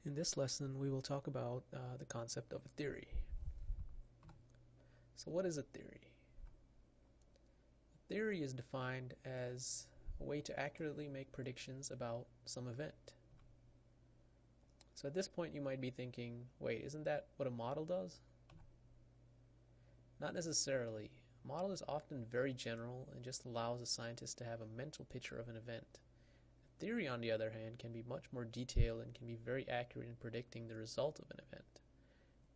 In this lesson, we will talk about the concept of a theory. So what is a theory? A theory is defined as a way to accurately make predictions about some event. So at this point you might be thinking, wait, isn't that what a model does? Not necessarily. A model is often very general and just allows a scientist to have a mental picture of an event. A theory, on the other hand, can be much more detailed and can be very accurate in predicting the result of an event.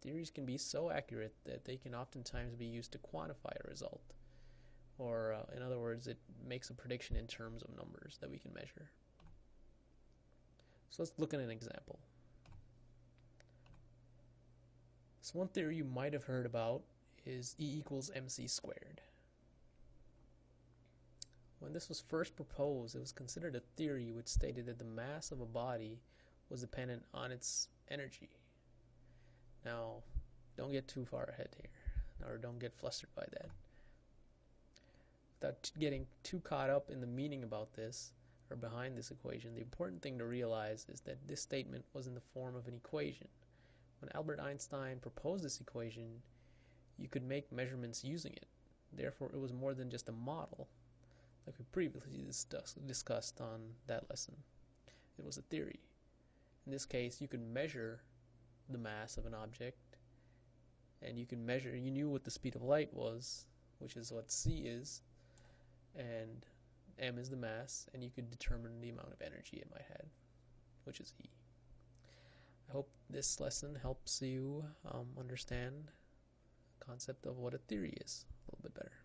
Theories can be so accurate that they can oftentimes be used to quantify a result. Or, in other words, it makes a prediction in terms of numbers that we can measure. So let's look at an example. So one theory you might have heard about is E equals mc squared. When this was first proposed, it was considered a theory which stated that the mass of a body was dependent on its energy. Now, don't get too far ahead here, or don't get flustered by that. Without getting too caught up in the meaning about this, or behind this equation, the important thing to realize is that this statement was in the form of an equation. When Albert Einstein proposed this equation, you could make measurements using it. Therefore, it was more than just a model, like we previously discussed on that lesson. It was a theory. In this case, you could measure the mass of an object, and you knew what the speed of light was, which is what c is, and m is the mass, and you could determine the amount of energy it might have, which is E. I hope this lesson helps you understand the concept of what a theory is a little bit better.